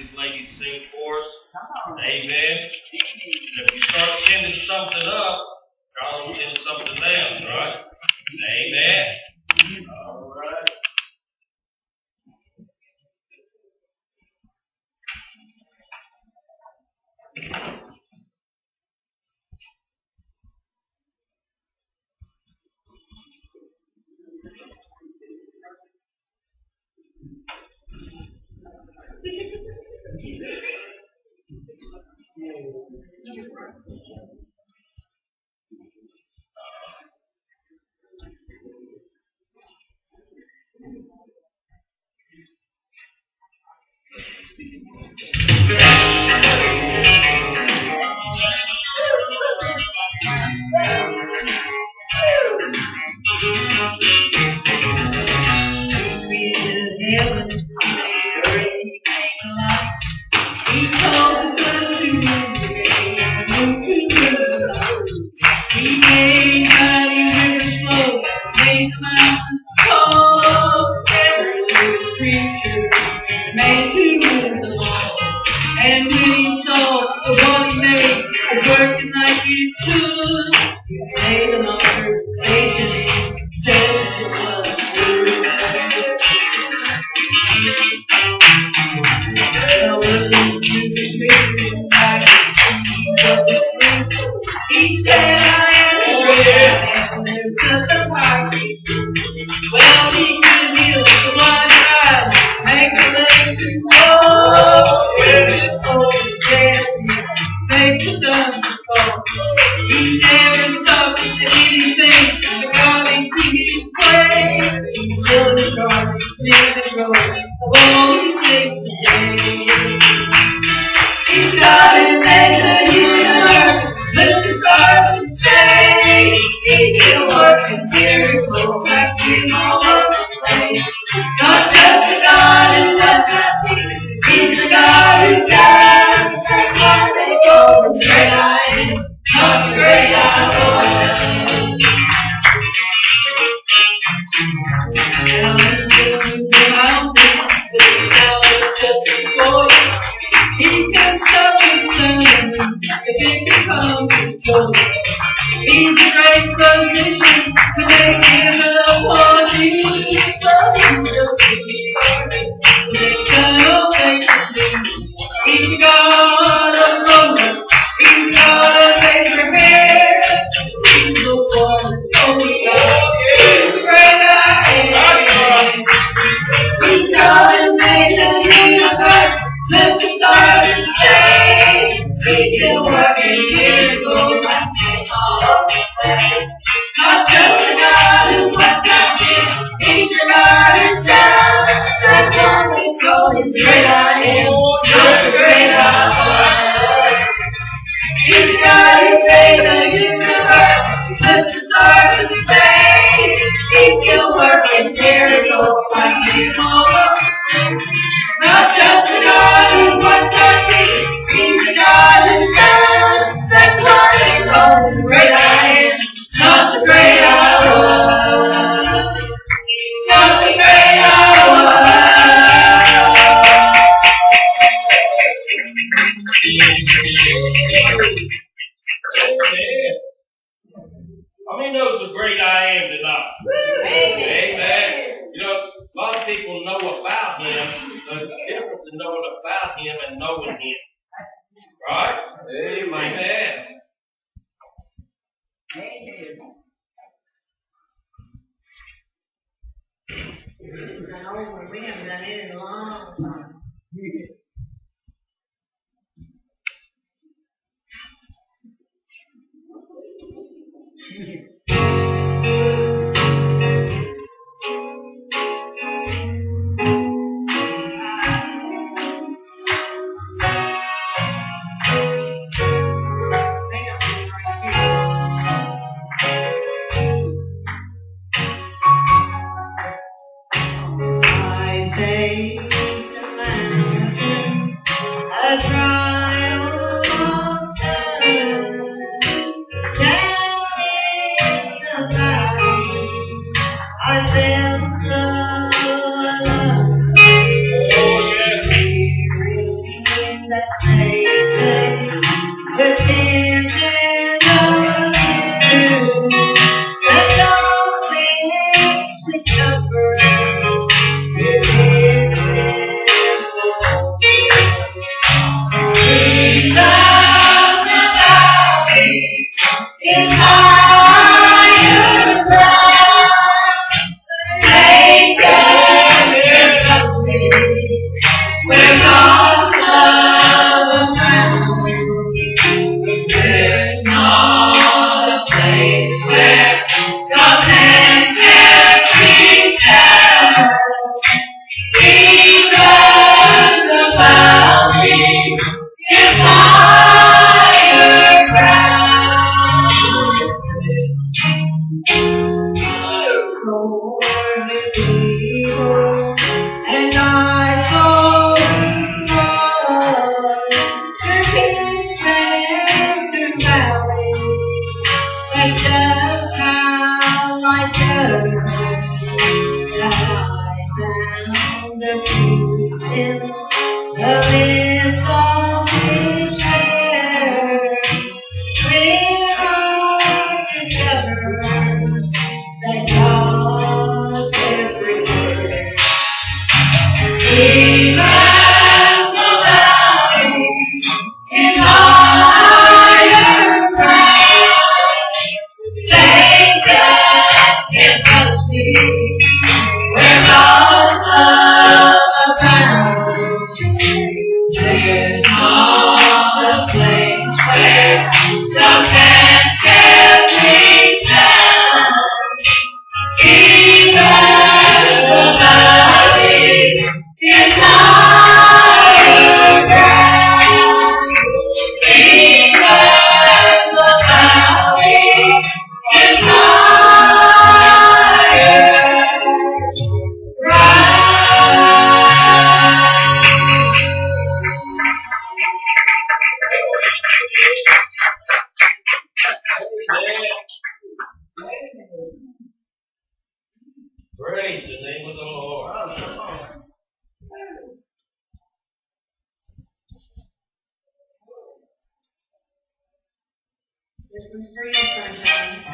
these ladies sing for us. Amen. And if you start sending something up, God will send something down, right? Amen. All right. praise the name of the Lord. This one's for you, sunshine.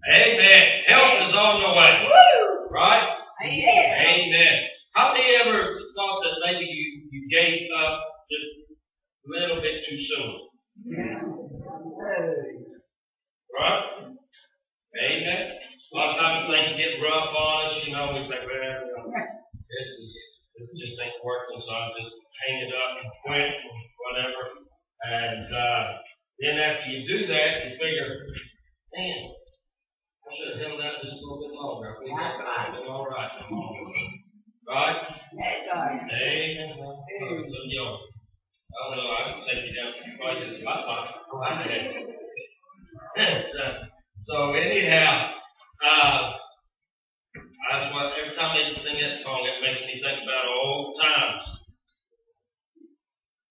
Amen. Help is on the way. Right? Amen. How many ever thought that maybe you gave up just a little bit too soon? Right? Amen. A lot of times things get rough on us, we think, well, this just ain't working, so I'll just hang it up and quit, whatever. And then after you do that, you figure, man, I should have held out just a little bit longer. I think I've been all right. Right? Amen. So, I don't know, I can take you down a few places in my life. So anyhow, that's what every time they sing that song, it makes me think about old times.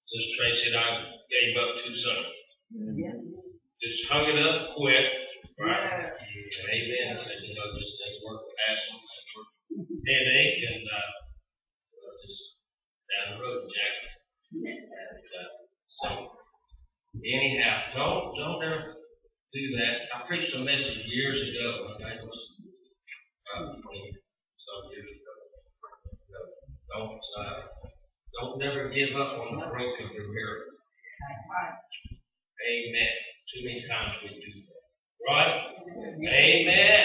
Sister Tracy and I gave up too soon. Just hung it up, quit. Right? Amen. I said, just things work passion, things work headache, and just down the road, Jack. And so anyhow, don't preached a message years ago, I think it was about 20 some years ago. Don't never give up on the broken through miracle. Amen. Too many times we do that. Right? Amen.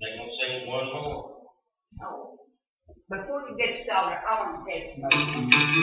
They're going to sing one more. Before you get started, I want to say something.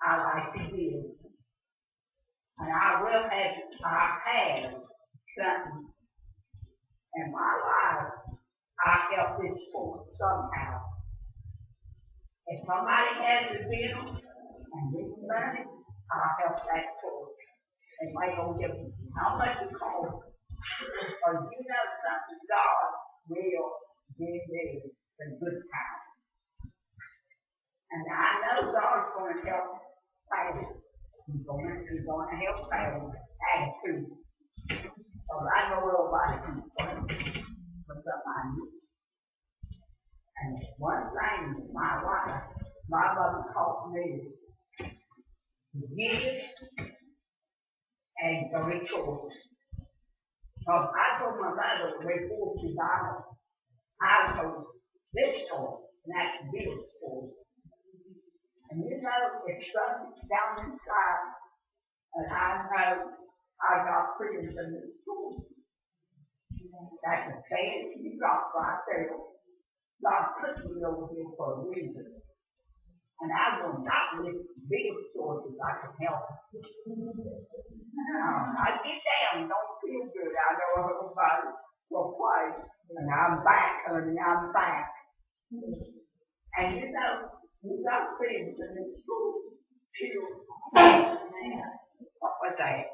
I like to give. And I will have, I have something in my life. I help this poor somehow. If somebody has a bill and needs money, I help that poor. And they don't give me how much it costs. Or you know something, God will give you a good time. And I know God's going to help pay. He's going to help pay add to. So I know nobody can pray for somebody. And one thing, my wife, my mother taught me to give and to rejoice. Because I told my mother before she died, I told this story, and that's the real story. And you know, it's something down inside, and I know I got freedom from this school. That's a saying you got right there. God put me over here for a reason. And I will not live big sources I can help. I get down, don't feel good. I know everybody will play. And I'm back, honey, I'm back. And you know, you got things in the school. What was that?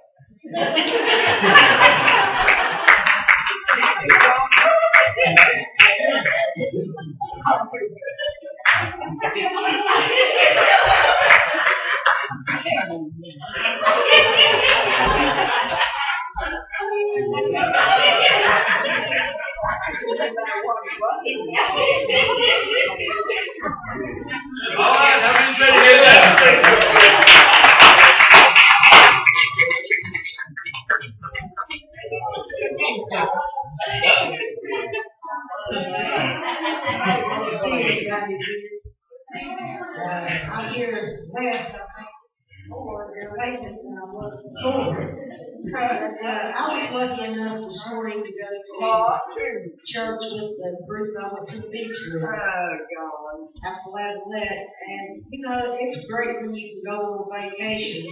All right, everybody's ready to get that. I'm here last, I think, or they're later than I was before. But I was lucky enough this morning to go to church with the group I went to the beach with. After Lavallette. And, you know, it's great when you can go on vacation.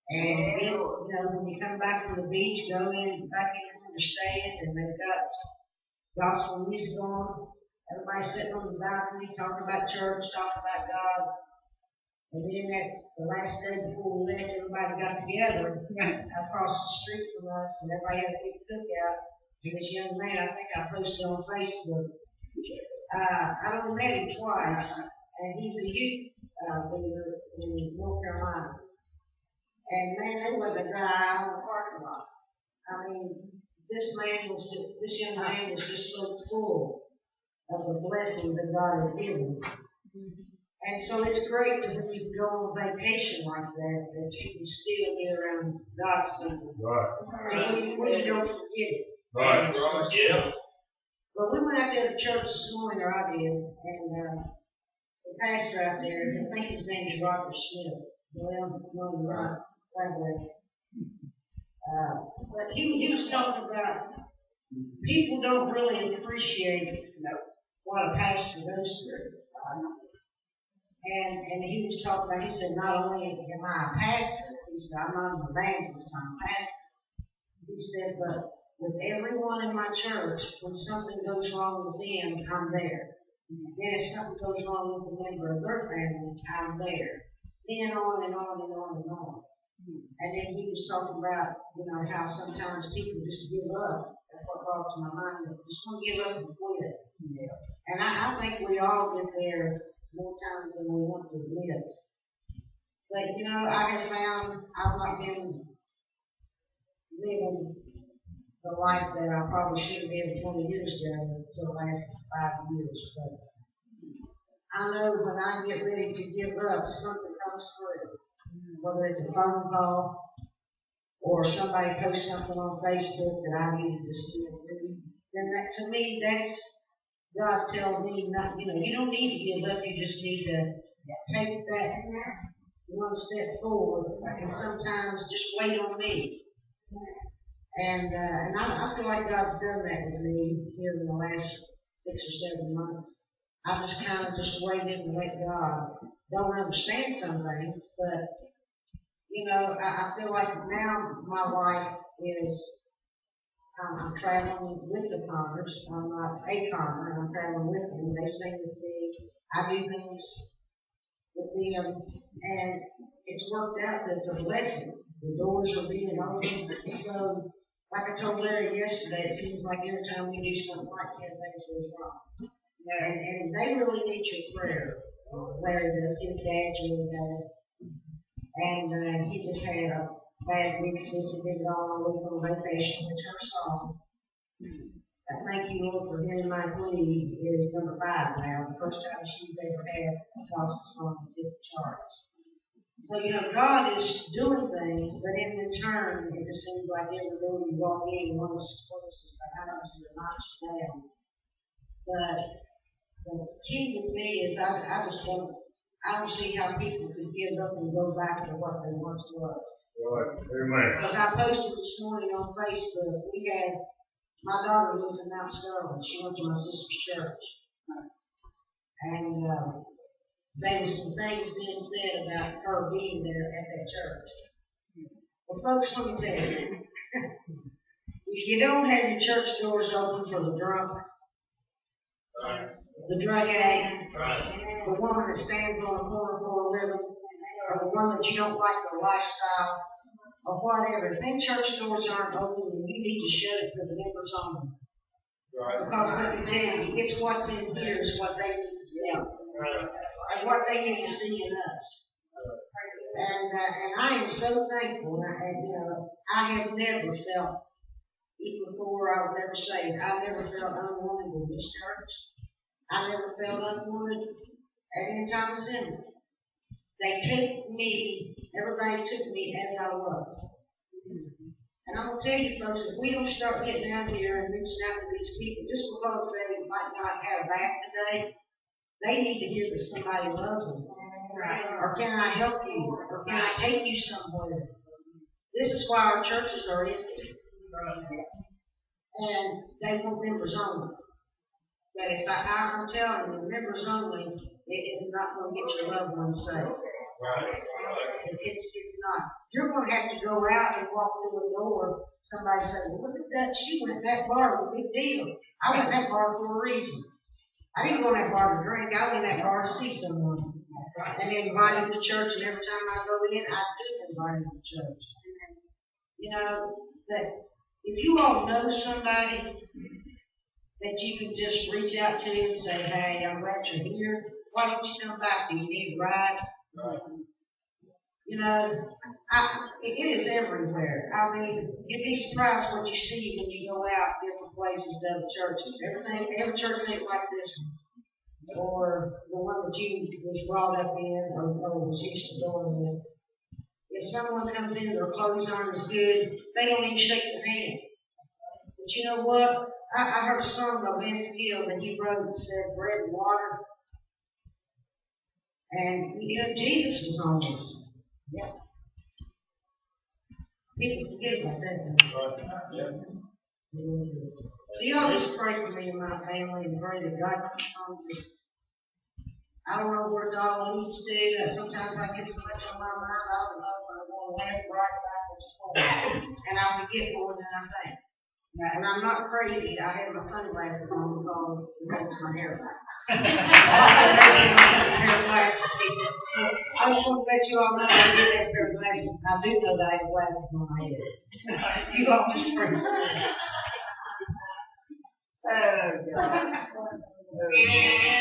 And, you know, when you come back from the beach, go in, back in where you're staying, and they've got gospel music on. Everybody sitting on the balcony, talking about church, talking about God. And then at the last day before we left, everybody got together across the street from us, and everybody had a big cookout. And this young man, I think I posted on Facebook. I only met him twice, and he's a youth leader in North Carolina. And man, there was a guy on the parking lot. I mean, this young man was just so full of the blessings that God has given. And so it's great that when you go on vacation like that, that you can still be around God's people. Right. And we don't forget it. Right. Yeah. But we went out there to church this morning, or I did, and the pastor out there, I think his name is Robert Smith. Well, no, not that way. But he was talking about people don't really appreciate what a pastor goes through. And he was talking about, he said, not only am I a pastor, he said, I'm not an evangelist, I'm a pastor. He said, but with everyone in my church, when something goes wrong with them, I'm there. Then if something goes wrong with a member of their family, I'm there. Then on and on and on and on. And then he was talking about, you know, how sometimes people just give up. That's what brought to my mind. Just want to give up and quit. Yeah. And I think we all get there more times than we want to admit. But, you know, I have found I've not been living the life that I probably should have lived 20 years ago until the last 5 years. But I know when I get ready to give up, something comes through. Whether it's a phone call or somebody posts something on Facebook that I needed to see and do, then that, to me, that's God telling me not, you know, you don't need to give up, you just need to take that one step forward and sometimes just wait on me. And I feel like God's done that with me here in the last 6 or 7 months. I just kind of just waited and let God. Don't understand some things, but, you know, I feel like now my life is, I'm traveling with the Connors. I'm not a Connor, I'm traveling with them. They sing with me. I do things with them, and it's worked out that it's a blessing. The doors are being opened. So, like I told Larry yesterday, it seems like every time we do something right, 10 things goes wrong. And they really need your prayer. Larry does. His dad's really bad. And he just had a bad week since he's been gone a week on vacation, which her song. I thank you, Lord, for hearing my plea is number 5 now. The first time she's ever had a gospel song to hit the charts. So, you know, God is doing things, but in return, it just seems like every door you walk in, one is behind us, you're notched down. But the key with me is I don't see how people could give up and go back to what they once was. Right. Amen. Because I posted this morning on Facebook, my daughter lives in Mount Sterling. She went to my sister's church. And there was some things being said about her being there at that church. Well, folks, let me tell you, if you don't have your church doors open for the drunk, the drug addict, the woman that stands on the corner for a living, or the one that you don't like their lifestyle, or whatever, if them church doors aren't open, then you need to shut it for the members only. Because let me tell you, it's what's in here is what they need to see. And what they need to see in us. And I am so thankful. I have never felt, even before I was ever saved, I never felt unwanted in this church. I never felt unwanted at any time since. They took me, everybody took me as I was. And I'm going to tell you, folks, if we don't start getting out here and reaching out to these people, just because they might not have back today, they need to hear that somebody loves them. Or can I help you? Or can I take you somewhere? This is why our churches are empty. And they want members only. But if I'm telling you, members only, it is not going to get your loved ones saved. It's not. You're going to have to go out and walk through a door. Somebody say, well, look at that. She went to that bar. It was a big deal. I went to that bar for a reason. I didn't go to that bar to drink. I went to that bar to see someone. And they invite them to church, and every time I go in, I do invite them to church. You know, that if you all know somebody that you can just reach out to and say, hey, I'm glad you're here. Why don't you come back? Do you need a ride? You know, it is everywhere. I mean, you'd be surprised what you see when you go out different places to other churches. Every church ain't like this one. Or the one that you was brought up in or was used to going in. If someone comes in, their clothes aren't as good, they don't even shake their hand. But you know what? I heard a song by Vince Gill that he wrote that said bread and water. And, you know, Jesus was on this. Yeah. People forget about that. So y'all just pray for me and my family and pray that God keeps on this. I don't know where it all leads to. Sometimes I get so much on my mind, I don't know if I'm going left, right, backwards, forward. And I forget more than I think. And I'm not crazy. I have my sunglasses on because it holds my hair back. I just want to let you all know I did have pair of glasses. I do know that I have glasses on my head. You all just pray. Oh, God.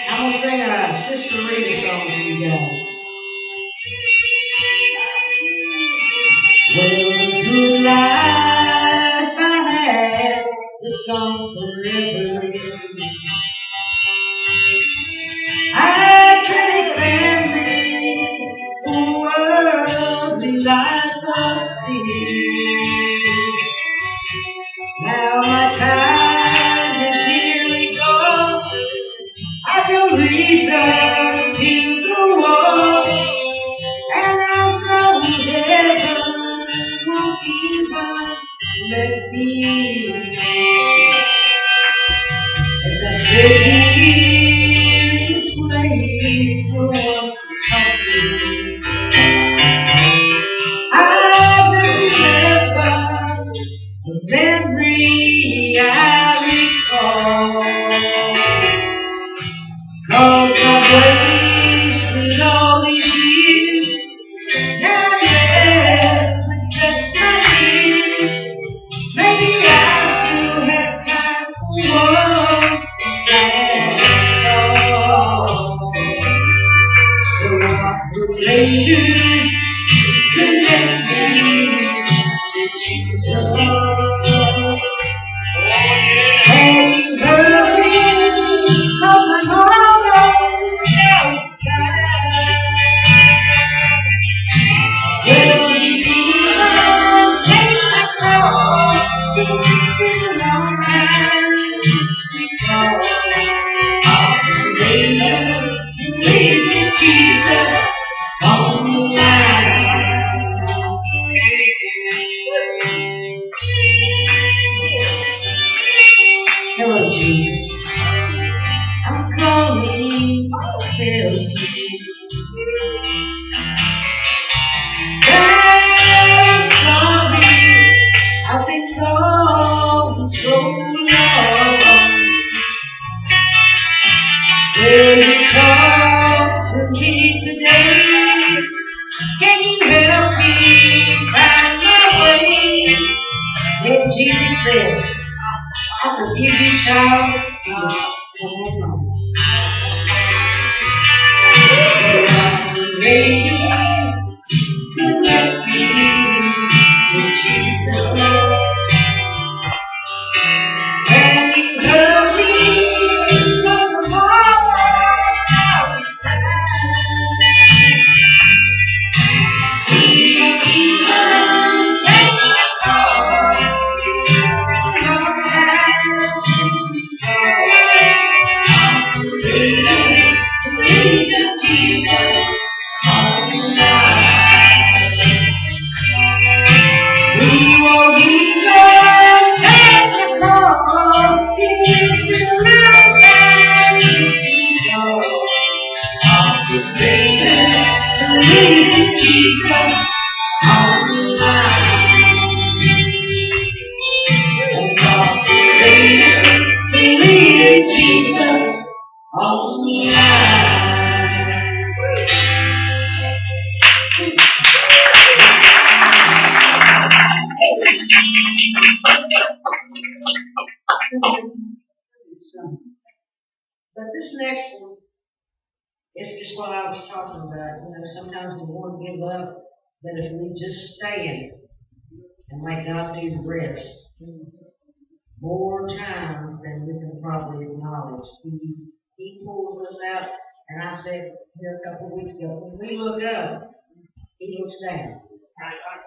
I'm going to sing a Sister Rita song for you guys. Well, the good life I had is gone forever. I can't fancy the worldly life of sin. Now my time is nearly gone. I've no reason to go on, and I know heaven won't even let me in. As I sit here Jesus, I'm calling help. I'm sorry, I've been gone so long. Will you come to me today? Can you help me find my way? Then Jesus said, I forgive you, child. Come on. Ready to let me to Jesus. And you heard me from the heart. But this next one is just what I was talking about. You know, sometimes we want to give up, but if we just stand and let God do the rest, more times than we can probably acknowledge, He pulls us out. And I said here a couple of weeks ago, when we look up, He looks down.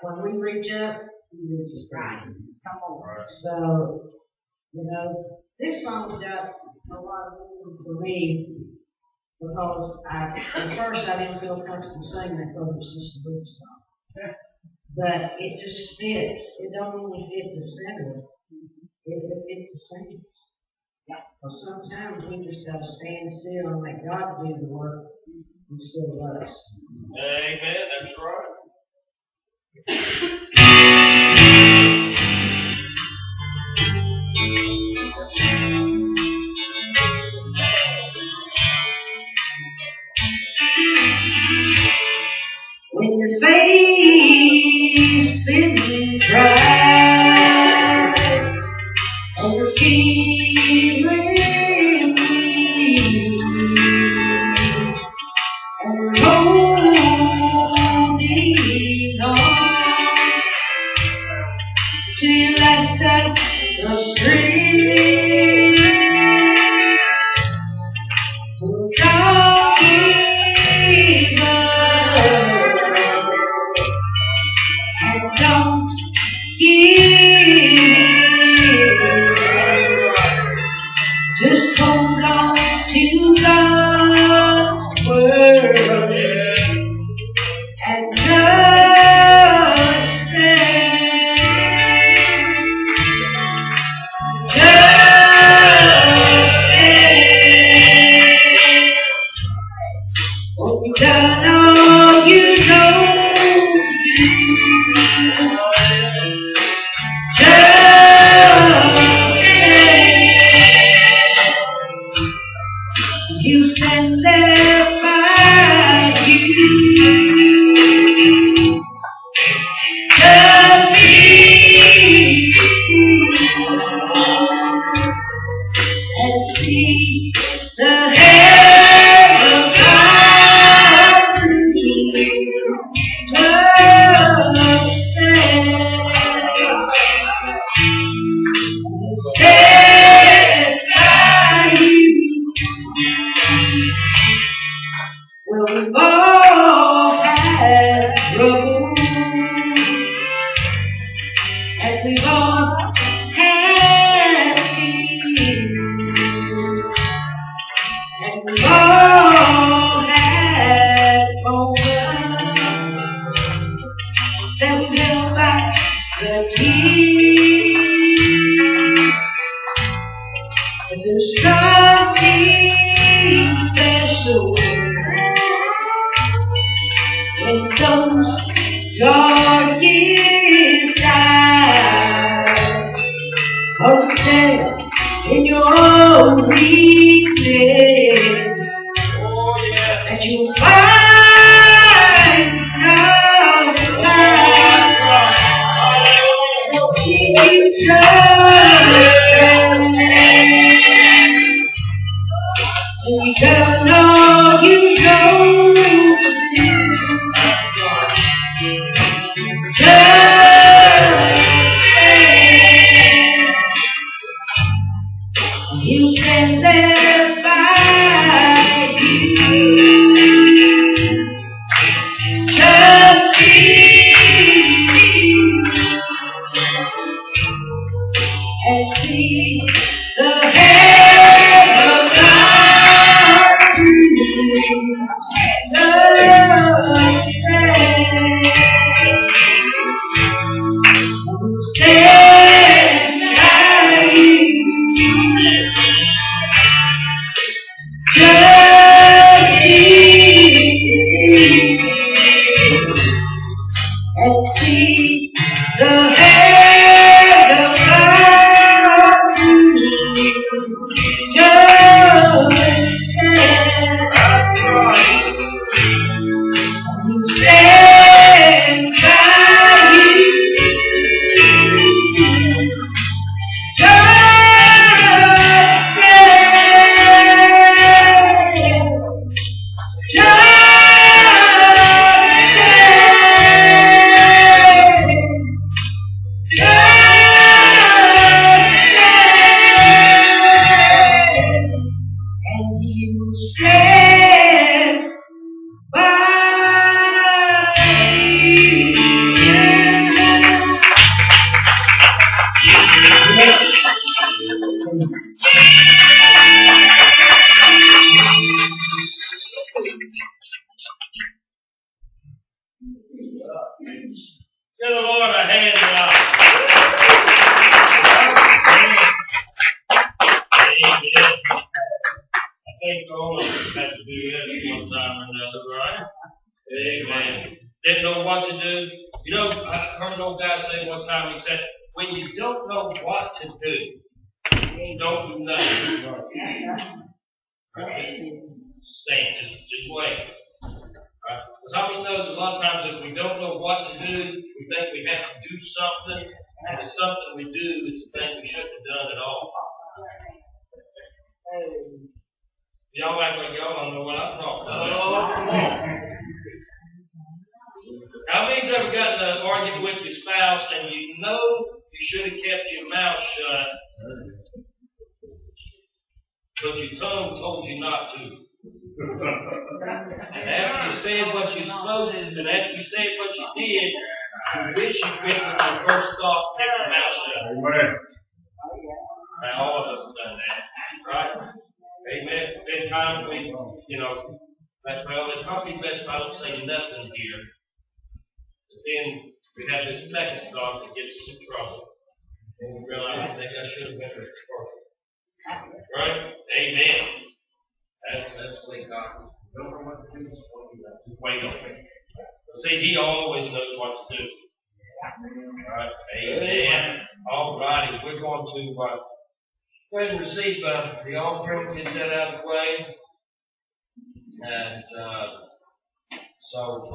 When we reach up, He reaches down. Come on. So, you know, this song's got a lot of meaning for me because at first I didn't feel comfortable singing it because it's just a big song. But it just fits. It don't only fit the center, it fits the saints. Because sometimes we just got to stand still and let God do the work instead of us. Amen, that's right. When your face feels dry and you're feeling weak and you're holding on to your last touch of strength, will God give up and don't give. Just hold on to God's word and just stand. Just stand. When you've done all you know to do, just stand. You stand there by you. Just be and see the hand of God. Stand by you. Well, we've all had troubles, and we've all had fears, and we've all had moments that we held back the tears. But the Stand in your own weakness, Oh, yeah. that you find out so keep trusting. You don't know you don't you stand there by you. Just and see the hand of God. Stand by you. Just and see the hand of God. Just stand by you. Give the Lord a hand now. Amen. I think all of us have to do this one time or another, right? Amen. Didn't know what to do. You know, I heard an old guy say one time, he said, when you don't know what to do, don't do nothing. Right? Stand, just wait. Right? Because how many knows a lot of times if we don't know what to do, we think we have to do something, and the something we do is the thing we shouldn't have done at all. Y'all act like y'all don't know what I'm talking about. How many's ever gotten in an argument with your spouse and you know you should have kept your mouth shut, but your tongue told you not to? And after you said what you're supposed to, and after you said what you did, you wish you quit with your first thought, kept your mouth shut. Amen. Now, all of us have done that, right? Amen. Been times we, that's well, it's probably best if I don't say nothing here. But then we have this second thought that gets us in trouble. And we realize, I think I should have been first. Right? Amen. That's the way God is. Don't know what to do, just wait on it. See, He always knows what to do. Alright, amen. All righty, we're going to go ahead and receive the offering, get that out of the way. And so